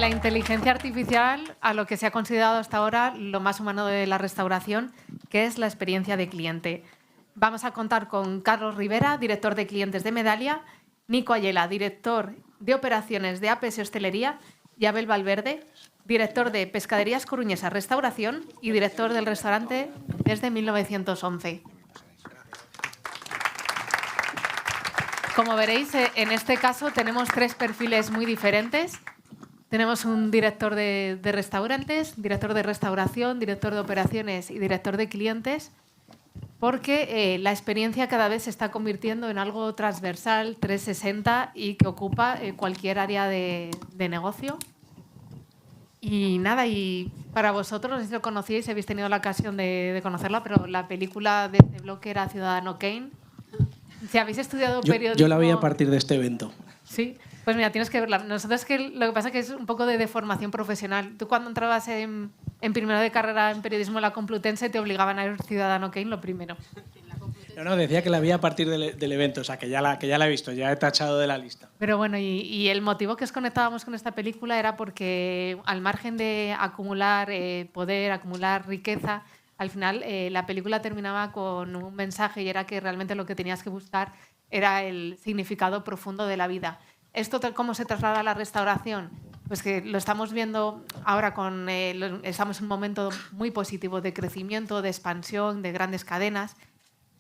la inteligencia artificial a lo que se ha considerado hasta ahora lo más humano de la restauración, que es la experiencia de cliente. Vamos a contar con Carlos Rivera, director de clientes de Medallia, Nico Ayala, director de operaciones de APS Hostelería, y Abel Valverde, director de Pescaderías Coruñesa Restauración y director del restaurante desde 1911. Como veréis, en este caso tenemos tres perfiles muy diferentes. Tenemos un director de restaurantes, director de restauración, director de operaciones y director de clientes, porque la experiencia cada vez se está convirtiendo en algo transversal, 360 y que ocupa cualquier área de negocio. Y nada, y para vosotros, no sé si lo conocíais, si habéis tenido la ocasión de conocerla, pero la película de este bloque era Ciudadano Kane. Si habéis estudiado periodismo... Yo la vi a partir de este evento. Sí, pues mira, tienes que verla. Nosotros lo que pasa es que es un poco de formación profesional. Tú cuando entrabas en primero de carrera en periodismo en la Complutense te obligaban a ir Ciudadano Kane lo primero. No, decía que la vi a partir del evento, o sea, que ya la he visto, ya he tachado de la lista. Pero bueno, y el motivo que os conectábamos con esta película era porque al margen de acumular poder, acumular riqueza, al final la película terminaba con un mensaje y era que realmente lo que tenías que buscar era el significado profundo de la vida. ¿Esto cómo se traslada a la restauración? Pues que lo estamos viendo ahora, estamos en un momento muy positivo de crecimiento, de expansión, de grandes cadenas,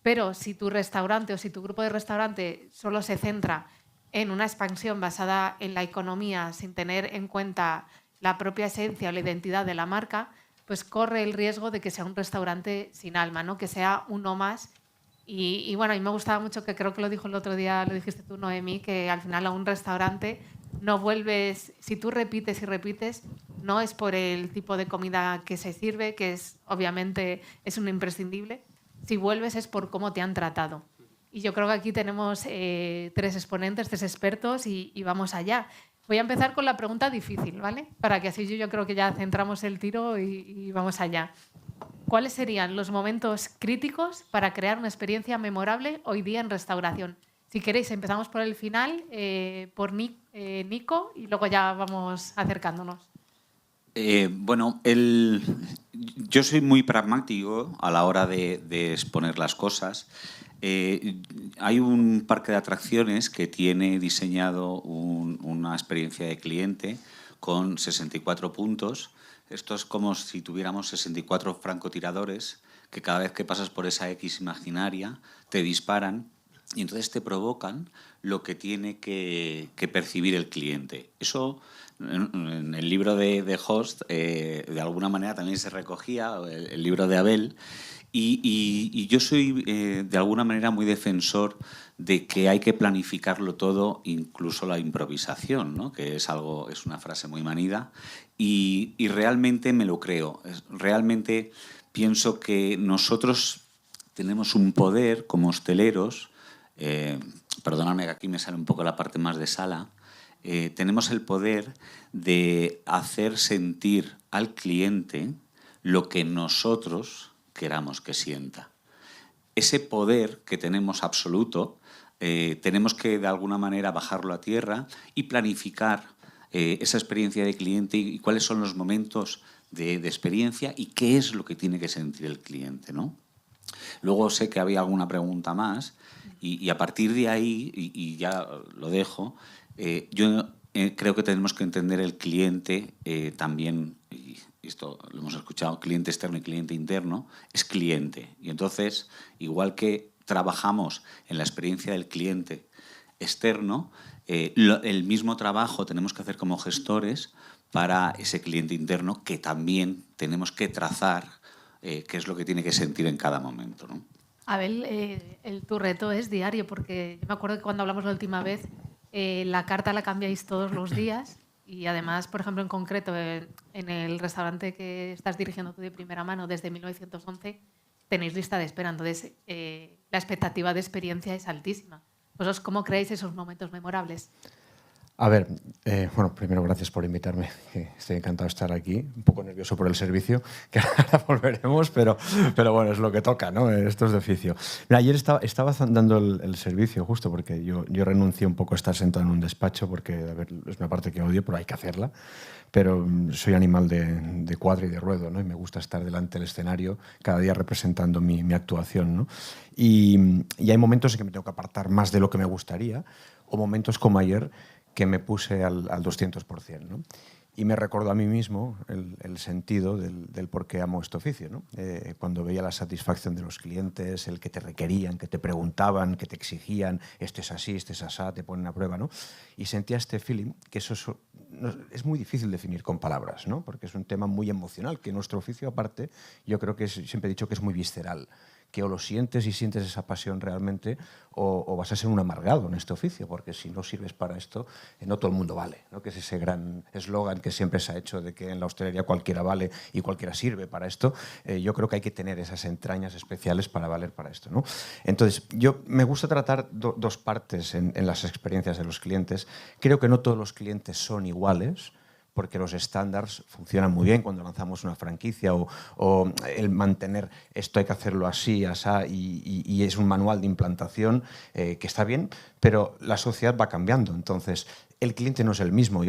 pero si tu restaurante o si tu grupo de restaurante solo se centra en una expansión basada en la economía sin tener en cuenta la propia esencia o la identidad de la marca, pues corre el riesgo de que sea un restaurante sin alma, ¿no? Que sea uno más. Y bueno, a mí me gustaba mucho, que creo que lo dijo el otro día, lo dijiste tú, Noemí, que al final a un restaurante no vuelves, si tú repites y repites, no es por el tipo de comida que se sirve, que es obviamente es un imprescindible, si vuelves es por cómo te han tratado. Y yo creo que aquí tenemos tres exponentes, tres expertos y vamos allá. Voy a empezar con la pregunta difícil, ¿vale? Para que así yo creo que ya centramos el tiro y vamos allá. ¿Cuáles serían los momentos críticos para crear una experiencia memorable hoy día en restauración? Si queréis, empezamos por el final, por Nico, y luego ya vamos acercándonos. Bueno, yo soy muy pragmático a la hora de exponer las cosas. Hay un parque de atracciones que tiene diseñado una experiencia de cliente con 64 puntos. Esto es como si tuviéramos 64 francotiradores que cada vez que pasas por esa X imaginaria te disparan y entonces te provocan lo que tiene que percibir el cliente. Eso en el libro de Host de alguna manera también se recogía, el libro de Abel, y yo soy de alguna manera muy defensor de que hay que planificarlo todo, incluso la improvisación, ¿no? Que es una frase muy manida, y realmente me lo creo. Realmente pienso que nosotros tenemos un poder como hosteleros, perdóname que aquí me sale un poco la parte más de sala, tenemos el poder de hacer sentir al cliente lo que nosotros queramos que sienta. Ese poder que tenemos absoluto, tenemos que de alguna manera bajarlo a tierra y planificar esa experiencia de cliente y cuáles son los momentos de experiencia y qué es lo que tiene que sentir el cliente, ¿no? Luego sé que había alguna pregunta más y a partir de ahí, y ya lo dejo, yo creo que tenemos que entender el cliente también, y esto lo hemos escuchado, cliente externo y cliente interno, es cliente. Y entonces, igual que trabajamos en la experiencia del cliente externo, el mismo trabajo tenemos que hacer como gestores para ese cliente interno que también tenemos que trazar qué es lo que tiene que sentir en cada momento, ¿no? Abel, tu reto es diario, porque yo me acuerdo que cuando hablamos la última vez, la carta la cambiáis todos los días y además, por ejemplo, en concreto, en el restaurante que estás dirigiendo tú de primera mano desde 1911, tenéis lista de espera. Entonces, la expectativa de experiencia es altísima. ¿Vosotros cómo creéis esos momentos memorables? A ver, bueno, primero gracias por invitarme, que estoy encantado de estar aquí, un poco nervioso por el servicio, que ahora volveremos, pero bueno, es lo que toca, ¿no? Esto es de oficio. Mira, ayer estaba dando el servicio justo porque yo renuncié un poco a estar sentado en un despacho porque, a ver, es una parte que odio, pero hay que hacerla. Pero soy animal de cuadro y de ruedo, ¿no? Y me gusta estar delante del escenario cada día representando mi actuación, ¿no? Y hay momentos en que me tengo que apartar más de lo que me gustaría, o momentos como ayer que me puse al 200%, ¿no? Y me recordó a mí mismo el sentido del por qué amo este oficio, ¿no? Cuando veía la satisfacción de los clientes, el que te requerían, que te preguntaban, que te exigían, esto es así, esto es asá, te ponen a prueba, ¿no? Y sentía este feeling, que eso es muy difícil definir con palabras, ¿no? Porque es un tema muy emocional, que nuestro oficio, aparte, yo creo que siempre he dicho que es muy visceral, que o lo sientes y sientes esa pasión realmente o vas a ser un amargado en este oficio, porque si no sirves para esto, no todo el mundo vale, ¿no? Que es ese gran eslogan que siempre se ha hecho de que en la hostelería cualquiera vale y cualquiera sirve para esto. Yo creo que hay que tener esas entrañas especiales para valer para esto, ¿no? Entonces, me gusta tratar dos partes en las experiencias de los clientes. Creo que no todos los clientes son iguales, porque los estándares funcionan muy bien cuando lanzamos una franquicia o el mantener esto hay que hacerlo así, asá, y es un manual de implantación que está bien, pero la sociedad va cambiando. Entonces, el cliente no es el mismo.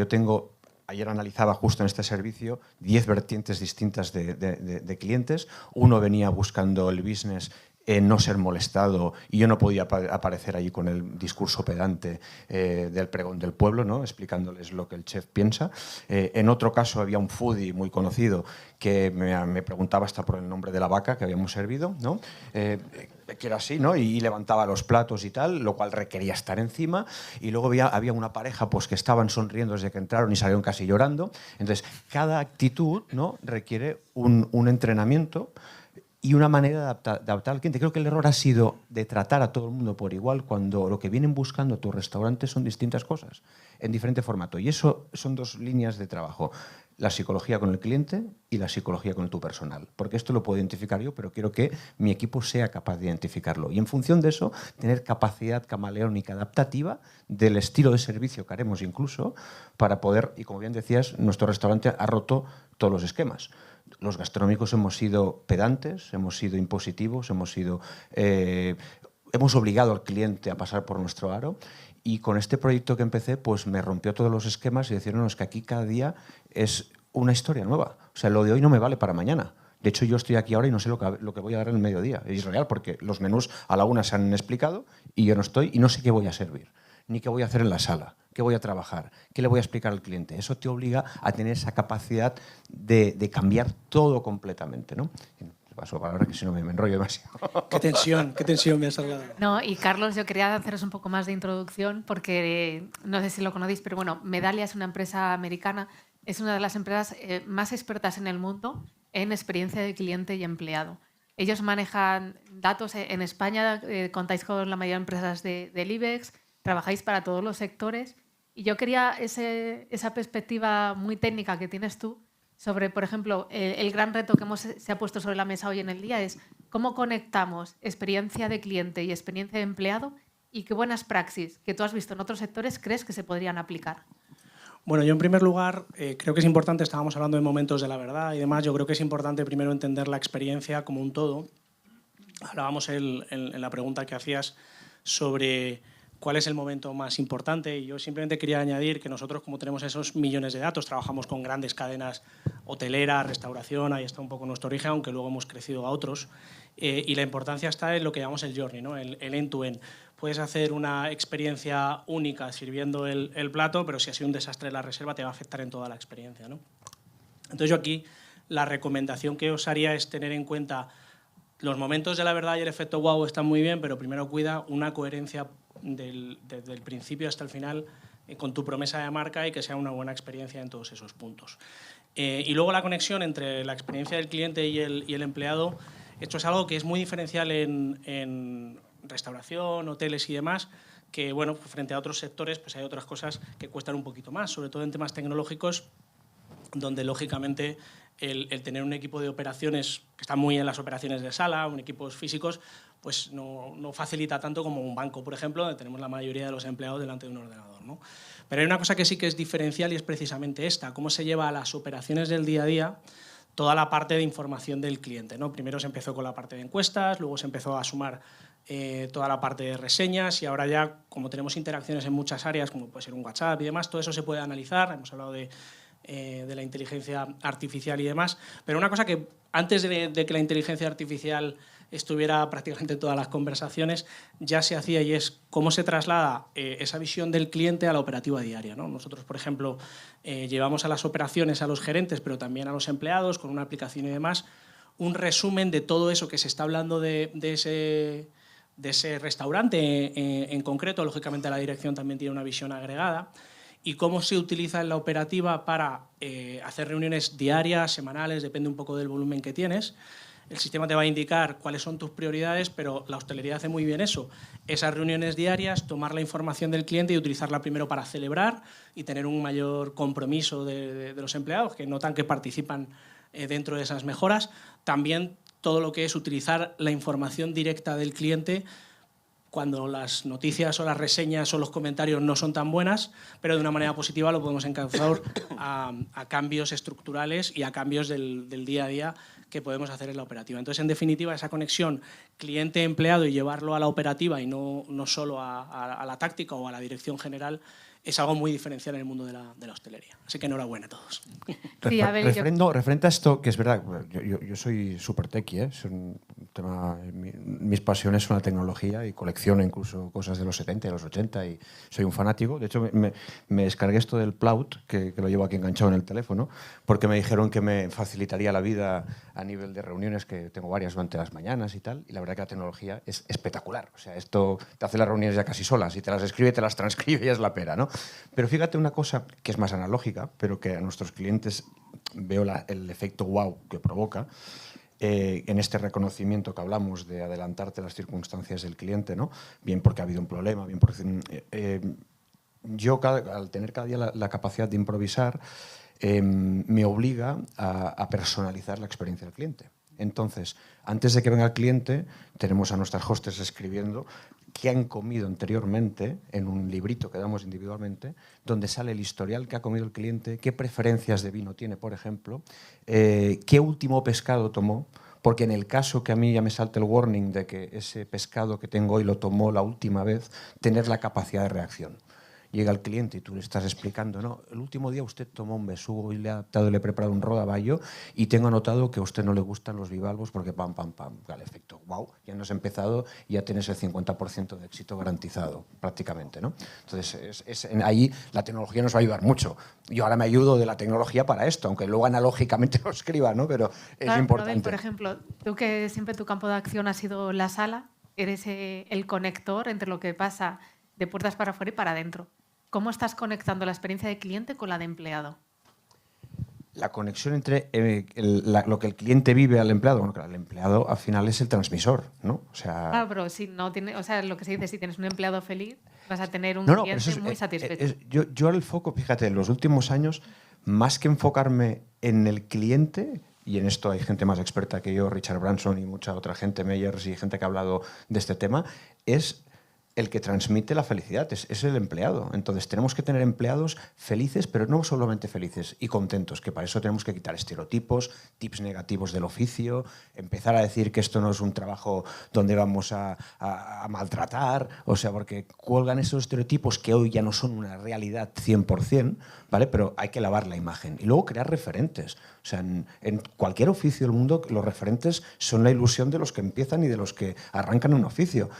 Ayer analizaba justo en este servicio 10 vertientes distintas de clientes. Uno venía buscando el business, no ser molestado, y yo no podía aparecer allí con el discurso pedante del pregón del pueblo, ¿no? Explicándoles lo que el chef piensa. En otro caso había un foodie muy conocido que me preguntaba hasta por el nombre de la vaca que habíamos servido, ¿no? Que era así, ¿no? Y levantaba los platos y tal, lo cual requería estar encima. Y luego había una pareja pues, que estaban sonriendo desde que entraron y salieron casi llorando. Entonces, cada actitud, ¿no? requiere un entrenamiento y una manera de adaptar al cliente. Creo que el error ha sido de tratar a todo el mundo por igual cuando lo que vienen buscando a tu restaurante son distintas cosas, en diferente formato. Y eso son dos líneas de trabajo. La psicología con el cliente y la psicología con tu personal. Porque esto lo puedo identificar yo, pero quiero que mi equipo sea capaz de identificarlo. Y en función de eso, tener capacidad camaleónica adaptativa del estilo de servicio que haremos incluso para poder, y como bien decías, nuestro restaurante ha roto todos los esquemas. Los gastronómicos hemos sido pedantes, hemos sido impositivos, hemos obligado al cliente a pasar por nuestro aro, y con este proyecto que empecé pues me rompió todos los esquemas y decían, no, es que aquí cada día es una historia nueva. O sea, lo de hoy no me vale para mañana. De hecho, yo estoy aquí ahora y no sé lo que voy a dar en el mediodía. Es real, porque los menús a la una se han explicado y yo no estoy y no sé qué voy a servir, ni qué voy a hacer en la sala, qué voy a trabajar, qué le voy a explicar al cliente. Eso te obliga a tener esa capacidad de cambiar todo completamente, ¿no? Paso palabra que si no me enrollo demasiado. Qué tensión me has trasladado. No, y Carlos, yo quería haceros un poco más de introducción porque no sé si lo conocéis, pero bueno, Medallia es una empresa americana, es una de las empresas más expertas en el mundo en experiencia de cliente y empleado. Ellos manejan datos en España, contáis con la mayoría de empresas del IBEX, trabajáis para todos los sectores, y yo quería esa perspectiva muy técnica que tienes tú sobre, por ejemplo, el gran reto que se ha puesto sobre la mesa hoy en el día es cómo conectamos experiencia de cliente y experiencia de empleado, y qué buenas praxis que tú has visto en otros sectores crees que se podrían aplicar. Bueno, yo en primer lugar creo que es importante, estábamos hablando de momentos de la verdad y demás, yo creo que es importante primero entender la experiencia como un todo. Hablábamos en la pregunta que hacías sobre cuál es el momento más importante, y yo simplemente quería añadir que nosotros, como tenemos esos millones de datos, trabajamos con grandes cadenas hoteleras, restauración, ahí está un poco nuestro origen, aunque luego hemos crecido a otros, y la importancia está en lo que llamamos el journey, ¿no? el end-to-end. Puedes hacer una experiencia única sirviendo el plato, pero si ha sido un desastre la reserva te va a afectar en toda la experiencia, ¿no? Entonces yo aquí la recomendación que os haría es tener en cuenta los momentos de la verdad y el efecto wow están muy bien, pero primero cuida una coherencia desde el principio hasta el final con tu promesa de marca y que sea una buena experiencia en todos esos puntos. Y luego la conexión entre la experiencia del cliente y el empleado, esto es algo que es muy diferencial en restauración, hoteles y demás, que bueno, frente a otros sectores pues hay otras cosas que cuestan un poquito más, sobre todo en temas tecnológicos, donde lógicamente el tener un equipo de operaciones que está muy en las operaciones de sala, un equipos físicos, pues no facilita tanto como un banco, por ejemplo, donde tenemos la mayoría de los empleados delante de un ordenador, ¿no? Pero hay una cosa que sí que es diferencial y es precisamente esta, cómo se lleva a las operaciones del día a día toda la parte de información del cliente, ¿no? Primero se empezó con la parte de encuestas, luego se empezó a sumar toda la parte de reseñas y ahora ya, como tenemos interacciones en muchas áreas, como puede ser un WhatsApp y demás, todo eso se puede analizar. Hemos hablado de la inteligencia artificial y demás, pero una cosa que antes de que la inteligencia artificial estuviera prácticamente en todas las conversaciones, ya se hacía, y es cómo se traslada esa visión del cliente a la operativa diaria, ¿no? Nosotros, por ejemplo, llevamos a las operaciones a los gerentes, pero también a los empleados, con una aplicación y demás, un resumen de todo eso que se está hablando de ese restaurante en concreto. Lógicamente, la dirección también tiene una visión agregada, y cómo se utiliza en la operativa para hacer reuniones diarias, semanales, depende un poco del volumen que tienes. El sistema te va a indicar cuáles son tus prioridades, pero la hostelería hace muy bien eso. Esas reuniones diarias, tomar la información del cliente y utilizarla primero para celebrar y tener un mayor compromiso de los empleados, que notan que participan dentro de esas mejoras. También todo lo que es utilizar la información directa del cliente cuando las noticias o las reseñas o los comentarios no son tan buenas, pero de una manera positiva lo podemos encauzar a cambios estructurales y a cambios del día a día que podemos hacer en la operativa. Entonces, en definitiva, esa conexión cliente-empleado y llevarlo a la operativa y no solo a la táctica o a la dirección general es algo muy diferencial en el mundo de la hostelería. Así que enhorabuena a todos. Sí, a ver, referente a esto, que es verdad, yo soy súper techie, es un tema, mis pasiones son la tecnología y colecciono incluso cosas de los 70 y los 80 y soy un fanático. De hecho, me descargué esto del Plaut, que lo llevo aquí enganchado en el teléfono, porque me dijeron que me facilitaría la vida a nivel de reuniones, que tengo varias durante las mañanas y tal, y la verdad que la tecnología es espectacular. O sea, esto te hace las reuniones ya casi solas, y te las escribe, te las transcribe y es la pera, ¿no? Pero fíjate una cosa que es más analógica, pero que a nuestros clientes veo el efecto wow que provoca en este reconocimiento que hablamos de adelantarte las circunstancias del cliente, ¿no? Bien porque ha habido un problema, bien porque... yo, al tener cada día la capacidad de improvisar, me obliga a personalizar la experiencia del cliente. Entonces, antes de que venga el cliente, tenemos a nuestras hostess escribiendo qué han comido anteriormente en un librito que damos individualmente, donde sale el historial que ha comido el cliente, qué preferencias de vino tiene, por ejemplo, qué último pescado tomó, porque en el caso que a mí ya me salte el warning de que ese pescado que tengo hoy lo tomó la última vez, tener la capacidad de reacción. Llega el cliente y tú le estás explicando, no, el último día usted tomó un besugo y le ha adaptado y le he preparado un rodaballo y tengo anotado que a usted no le gustan los bivalvos porque pam, pam, pam, al efecto, wow, ya no has empezado y ya tienes el 50% de éxito garantizado prácticamente, ¿no? Entonces, ahí la tecnología nos va a ayudar mucho. Yo ahora me ayudo de la tecnología para esto, aunque luego analógicamente lo escriba, ¿no? Pero es claro, importante. Pero, por ejemplo, tú que siempre tu campo de acción ha sido la sala, eres el conector entre lo que pasa de puertas para afuera y para adentro. ¿Cómo estás conectando la experiencia de cliente con la de empleado? La conexión entre lo que el cliente vive al empleado, bueno, claro, el empleado al final es el transmisor, ¿no? O sea, claro, pero si no tiene, o sea, lo que se dice, si tienes un empleado feliz, vas a tener un cliente muy satisfecho. Yo el foco, fíjate, en los últimos años, más que enfocarme en el cliente, y en esto hay gente más experta que yo, Richard Branson y mucha otra gente, Meyers y gente que ha hablado de este tema, es el que transmite la felicidad, es el empleado. Entonces tenemos que tener empleados felices, pero no solamente felices y contentos, que para eso tenemos que quitar estereotipos, tips negativos del oficio, empezar a decir que esto no es un trabajo donde vamos a maltratar, o sea, porque cuelgan esos estereotipos que hoy ya no son una realidad 100%, ¿vale? Pero hay que lavar la imagen. Y luego crear referentes. O sea, en cualquier oficio del mundo, los referentes son la ilusión de los que empiezan y de los que arrancan un oficio.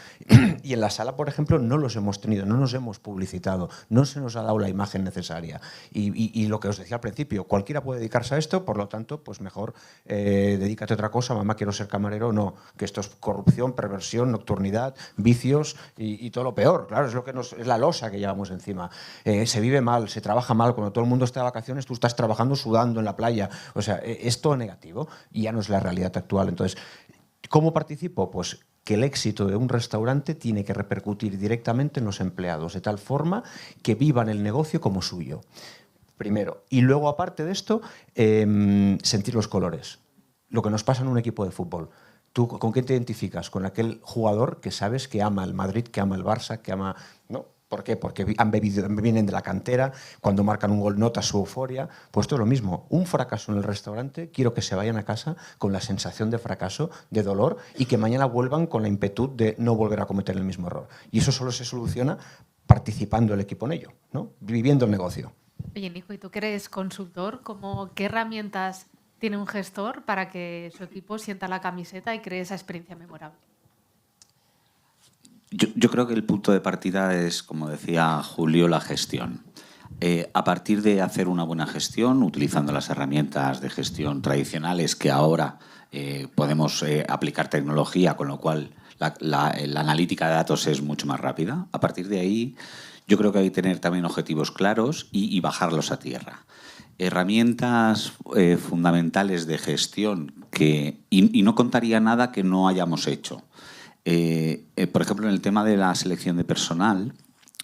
Y en la sala, por ejemplo, no los hemos tenido, no nos hemos publicitado, no se nos ha dado la imagen necesaria. Y lo que os decía al principio, cualquiera puede dedicarse a esto, por lo tanto, pues mejor dedícate a otra cosa, mamá, quiero ser camarero, no, que esto es corrupción, perversión, nocturnidad, vicios y todo lo peor. Claro, es lo que es la losa que llevamos encima. Se vive mal, se trabaja mal, cuando todo el mundo está de vacaciones, tú estás trabajando sudando en la playa. O sea, es todo negativo y ya no es la realidad actual. Entonces, ¿cómo participo? Pues que el éxito de un restaurante tiene que repercutir directamente en los empleados, de tal forma que vivan el negocio como suyo. primero. Y luego, aparte de esto, sentir los colores. Lo que nos pasa en un equipo de fútbol. ¿Tú con qué te identificas? Con aquel jugador que sabes que ama el Madrid, que ama el Barça, que ama... ¿no? ¿Por qué? Porque vienen de la cantera, cuando marcan un gol notas su euforia. Pues esto es lo mismo. Un fracaso en el restaurante, quiero que se vayan a casa con la sensación de fracaso, de dolor, y que mañana vuelvan con la impetud de no volver a cometer el mismo error. Y eso solo se soluciona participando el equipo en ello, ¿no? Viviendo el negocio. Oye, Nico, ¿y tú que eres consultor, qué herramientas tiene un gestor para que su equipo sienta la camiseta y cree esa experiencia memorable? Yo creo que el punto de partida es, como decía Julio, la gestión. A partir de hacer una buena gestión, utilizando las herramientas de gestión tradicionales que ahora podemos aplicar tecnología, con lo cual la analítica de datos es mucho más rápida. A partir de ahí, yo creo que hay que tener también objetivos claros y bajarlos a tierra. Herramientas fundamentales de gestión y no contaría nada que no hayamos hecho. Por ejemplo, en el tema de la selección de personal,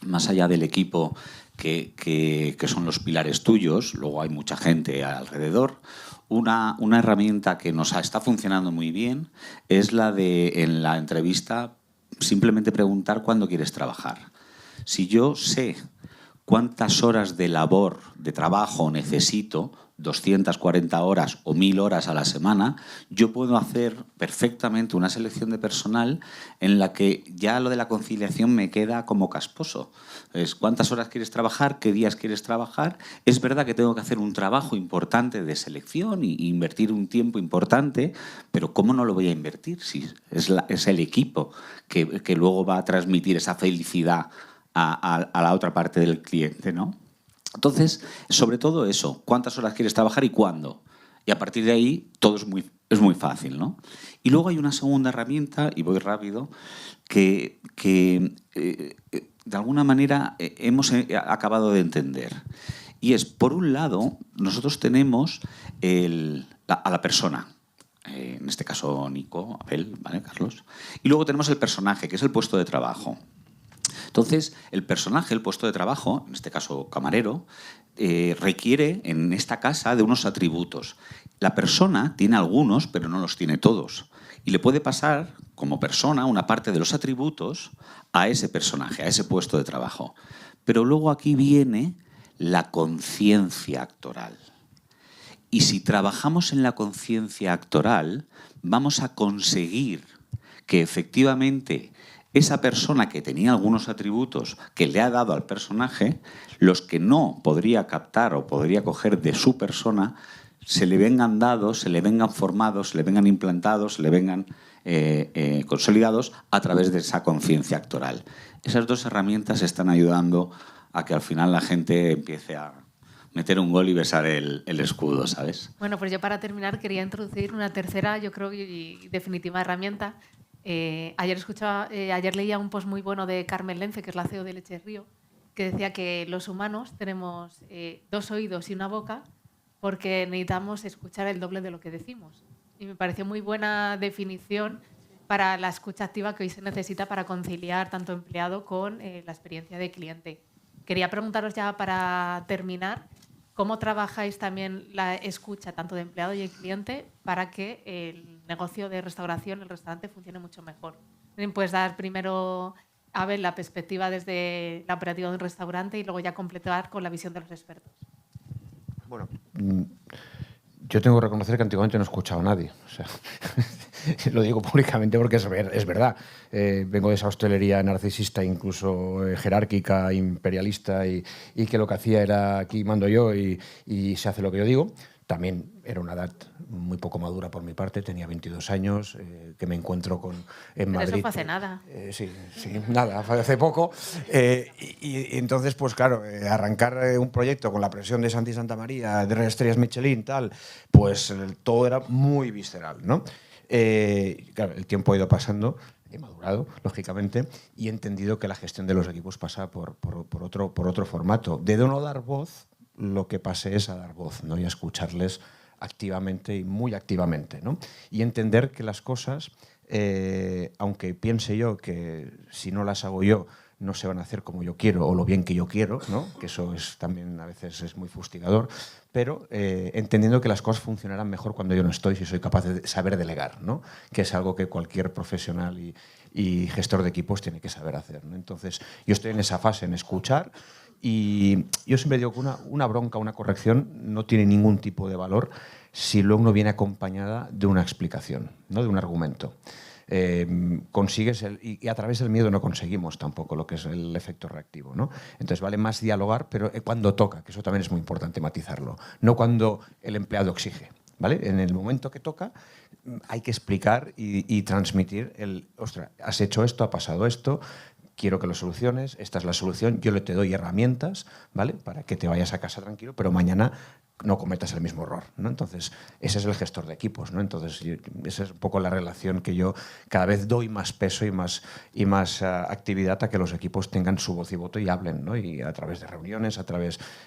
más allá del equipo que son los pilares tuyos, luego hay mucha gente alrededor. Una herramienta que nos está funcionando muy bien es la de, en la entrevista, simplemente preguntar cuándo quieres trabajar. Si yo sé cuántas horas de labor, de trabajo necesito, 240 horas o 1000 horas a la semana, yo puedo hacer perfectamente una selección de personal en la que ya lo de la conciliación me queda como casposo. Es cuántas horas quieres trabajar, qué días quieres trabajar. Es verdad que tengo que hacer un trabajo importante de selección y invertir un tiempo importante, pero ¿cómo no lo voy a invertir si es el equipo que luego va a transmitir esa felicidad a la otra parte del cliente, ¿no? Entonces, sobre todo eso, cuántas horas quieres trabajar y cuándo. Y a partir de ahí todo es muy fácil, ¿no? Y luego hay una segunda herramienta, y voy rápido, que de alguna manera hemos acabado de entender. Y es, por un lado, nosotros tenemos a la persona, en este caso Nico, Abel, ¿vale? Carlos. Y luego tenemos el personaje, que es el puesto de trabajo. Entonces, el personaje, el puesto de trabajo, en este caso camarero, requiere en esta casa de unos atributos. La persona tiene algunos, pero no los tiene todos. Y le puede pasar, como persona, una parte de los atributos a ese personaje, a ese puesto de trabajo. Pero luego aquí viene la conciencia actoral. Y si trabajamos en la conciencia actoral, vamos a conseguir que efectivamente esa persona que tenía algunos atributos que le ha dado al personaje, los que no podría captar o podría coger de su persona, se le vengan dados, se le vengan formados, se le vengan implantados, se le vengan consolidados a través de esa conciencia actoral. Esas dos herramientas están ayudando a que al final la gente empiece a meter un gol y besar el escudo, ¿sabes? Bueno, pues yo para terminar quería introducir una tercera, yo creo, y definitiva herramienta. Ayer leía un post muy bueno de Carmen Lence, que es la CEO de Leche Río, que decía que los humanos tenemos 2 oídos y una boca porque necesitamos escuchar el doble de lo que decimos. Y me pareció muy buena definición para la escucha activa que hoy se necesita para conciliar tanto empleado con la experiencia de cliente. Quería preguntaros ya para terminar, ¿cómo trabajáis también la escucha tanto de empleado y de cliente para que el negocio de restauración, el restaurante, funcione mucho mejor? Puedes dar primero, Abel, la perspectiva desde la operativa de un restaurante y luego ya completar con la visión de los expertos. Bueno, yo tengo que reconocer que antiguamente no he escuchado a nadie. O sea, lo digo públicamente porque es verdad. Vengo de esa hostelería narcisista, incluso jerárquica, imperialista, y que lo que hacía era aquí mando yo y se hace lo que yo digo. También era una edad muy poco madura por mi parte, tenía 22 años, que me encuentro en Madrid. Pero eso fue hace nada. Sí, nada, hace poco. Y entonces, pues claro, arrancar un proyecto con la presión de Santi Santa María, de estrellas Michelin, tal, pues todo era muy visceral, ¿no? Claro, el tiempo ha ido pasando, he madurado, lógicamente, y he entendido que la gestión de los equipos pasa por otro formato. De no dar voz, lo que pase es a dar voz, ¿no? Y a escucharles activamente y muy activamente, ¿no? Y entender que las cosas, aunque piense yo que si no las hago yo no se van a hacer como yo quiero o lo bien que yo quiero, ¿no? Que eso es también a veces es muy fustigador, pero entendiendo que las cosas funcionarán mejor cuando yo no estoy, si soy capaz de saber delegar, ¿no? Que es algo que cualquier profesional y gestor de equipos tiene que saber hacer, ¿no? Entonces, yo estoy en esa fase, en escuchar, y yo siempre digo que una bronca, una corrección no tiene ningún tipo de valor si luego no viene acompañada de una explicación, ¿no? De un argumento. Consigues y a través del miedo no conseguimos tampoco lo que es el efecto reactivo, ¿no? Entonces vale más dialogar, pero cuando toca, que eso también es muy importante matizarlo, no cuando el empleado exige, ¿vale? En el momento que toca hay que explicar y transmitir ostras, has hecho esto, ha pasado esto, quiero que lo soluciones, esta es la solución, yo te doy herramientas, ¿vale? Para que te vayas a casa tranquilo, pero mañana no cometas el mismo error, ¿no? Entonces, ese es el gestor de equipos, ¿no? Entonces, esa es un poco la relación que yo cada vez doy más peso y más actividad a que los equipos tengan su voz y voto y hablen, ¿no? Y a través de reuniones,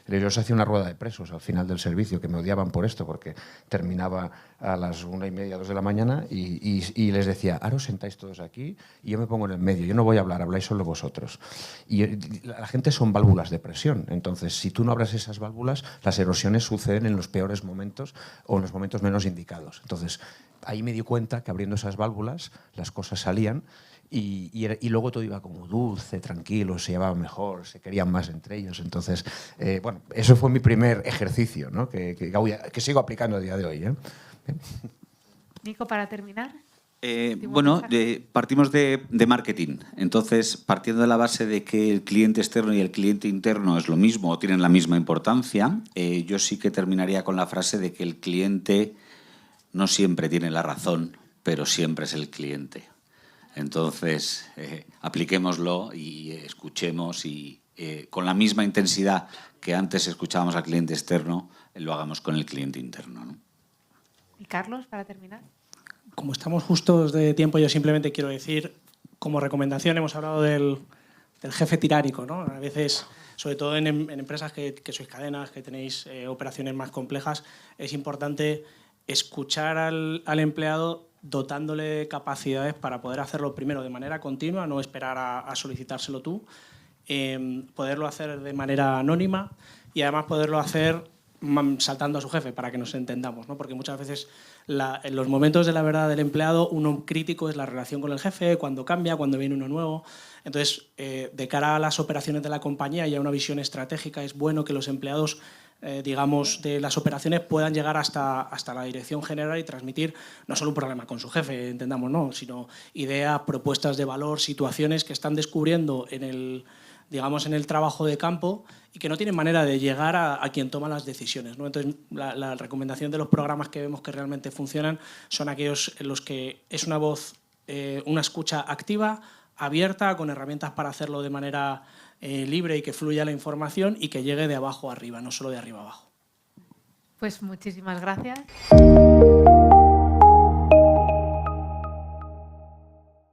Yo os hacía una rueda de presos al final del servicio, que me odiaban por esto, porque terminaba a las 1:30, 2 de la mañana y les decía, ahora os sentáis todos aquí y yo me pongo en el medio, yo no voy a hablar, habláis solo vosotros. Y la gente son válvulas de presión, entonces si tú no abres esas válvulas, las erosiones suceden en los peores momentos o en los momentos menos indicados. Entonces, ahí me di cuenta que abriendo esas válvulas las cosas salían y luego todo iba como dulce, tranquilo, se llevaba mejor, se querían más entre ellos. Entonces, bueno, eso fue mi primer ejercicio, ¿no? que sigo aplicando a día de hoy, ¿eh? Nico, para terminar. Bueno, partimos de marketing. Entonces, partiendo de la base de que el cliente externo y el cliente interno es lo mismo o tienen la misma importancia, yo sí que terminaría con la frase de que el cliente no siempre tiene la razón, pero siempre es el cliente. Entonces, apliquémoslo y escuchemos y con la misma intensidad que antes escuchábamos al cliente externo, lo hagamos con el cliente interno, ¿no? Y Carlos, para terminar. Como estamos justos de tiempo, yo simplemente quiero decir, como recomendación, hemos hablado del jefe tiránico, ¿no? A veces, sobre todo en empresas que sois cadenas, que tenéis operaciones más complejas, es importante escuchar al empleado dotándole capacidades para poder hacerlo primero de manera continua, no esperar a solicitárselo tú, poderlo hacer de manera anónima y además poderlo hacer saltando a su jefe para que nos entendamos, ¿no? Porque muchas veces en los momentos de la verdad del empleado uno crítico es la relación con el jefe, cuando cambia, cuando viene uno nuevo. Entonces, de cara a las operaciones de la compañía y a una visión estratégica, es bueno que los empleados digamos, de las operaciones puedan llegar hasta la dirección general y transmitir no solo un problema con su jefe, entendamos, no, sino ideas, propuestas de valor, situaciones que están descubriendo en el trabajo de campo y que no tienen manera de llegar a quien toma las decisiones, ¿no? Entonces, la recomendación de los programas que vemos que realmente funcionan son aquellos en los que es una voz, una escucha activa, abierta, con herramientas para hacerlo de manera libre y que fluya la información y que llegue de abajo a arriba, no solo de arriba a abajo. Pues muchísimas gracias.